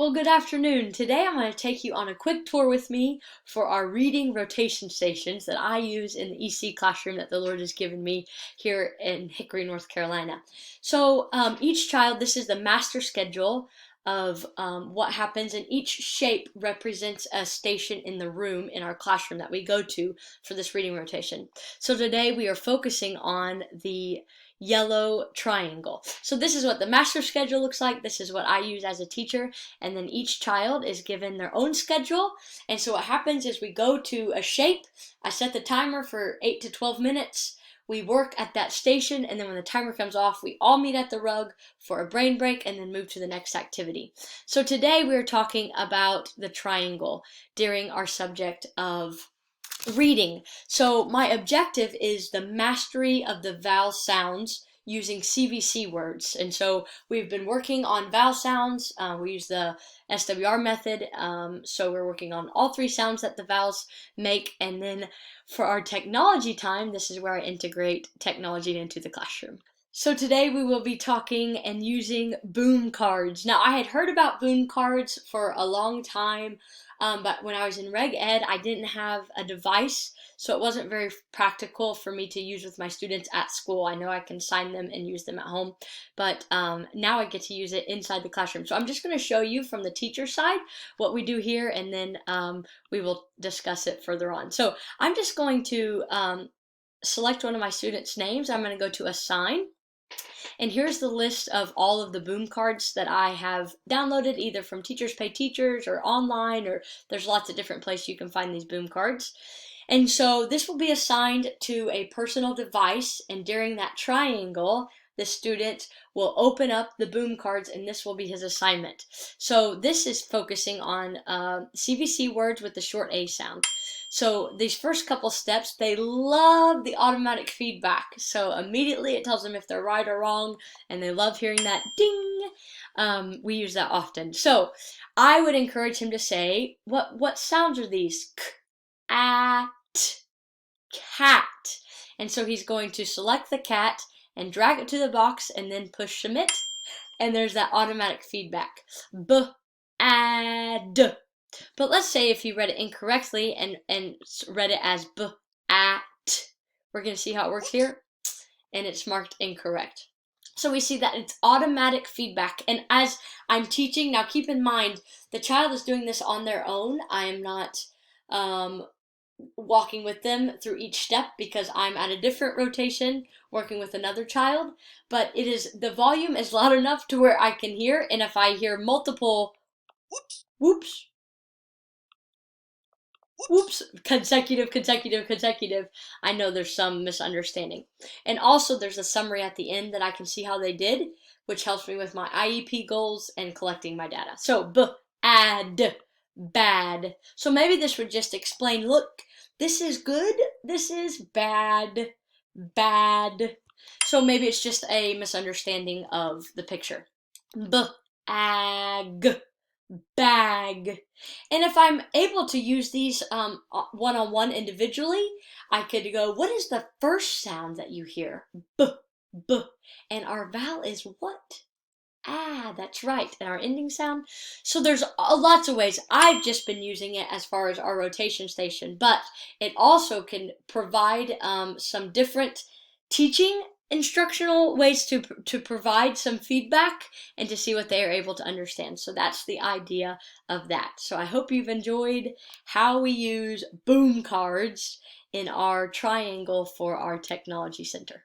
Well, good afternoon. Today I'm going to take you on a quick tour with me for our reading rotation stations that I use in the EC classroom that the Lord has given me here in Hickory, North Carolina. So each child, this is the master schedule of what happens, and each shape represents a station in the room in our classroom that we go to for this reading rotation. So today we are focusing on the yellow triangle. So this is what the master schedule looks like. This is what I use as a teacher, and then each child is given their own schedule. And so what happens is we go to a shape. I set the timer for 8 to 12 minutes. We work at that station, and then when the timer comes off, we all meet at the rug for a brain break and then move to the next activity. So today we're talking about the triangle during our subject of reading. So my objective is the mastery of the vowel sounds using CVC words. And so we've been working on vowel sounds. We use the SWR method. So we're working on all three sounds that the vowels make. And then for our technology time, this is where I integrate technology into the classroom. So today we will be talking and using boom cards. Now I had heard about boom cards for a long time, but when I was in Reg Ed, I didn't have a device, so it wasn't very practical for me to use with my students at school. I know I can sign them and use them at home, but now I get to use it inside the classroom. So I'm just going to show you from the teacher side what we do here, and then we will discuss it further on. So I'm just going to select one of my students' names. I'm going to go to Assign. And here's the list of all of the boom cards that I have downloaded either from Teachers Pay Teachers or online, or there's lots of different places you can find these boom cards. And so this will be assigned to a personal device, and during that triangle, the student will open up the boom cards, and this will be his assignment. So this is focusing on CVC words with the short A sound. So these first couple steps, they love the automatic feedback. So immediately it tells them if they're right or wrong, and they love hearing that ding. We use that often. So I would encourage him to say, what sounds are these? K, a, t, cat. And so he's going to select the cat and drag it to the box and then push submit. And there's that automatic feedback. B, a, d. But let's say if he read it incorrectly and read it as b-a-t. We're going to see how it works here. And it's marked incorrect. So we see that it's automatic feedback. And as I'm teaching, now keep in mind, the child is doing this on their own. I am not walking with them through each step because I'm at a different rotation working with another child. But it is, the volume is loud enough to where I can hear. And if I hear multiple whoops, whoops, consecutive, I know there's some misunderstanding. And also there's a summary at the end that I can see how they did, which helps me with my IEP goals and collecting my data. So b-a-d, bad. So maybe this would just explain, look, this is good, this is bad, bad. So maybe it's just a misunderstanding of the picture. B-a-g, bag. And if I'm able to use these one-on-one individually, I could go, what is the first sound that you hear? B, b. And our vowel is what? Ah, that's right. And our ending sound. So there's lots of ways. I've just been using it as far as our rotation station, but it also can provide some different teaching instructional ways to provide some feedback and to see what they are able to understand. So that's the idea of that. So I hope you've enjoyed how we use boom cards in our triangle for our technology center.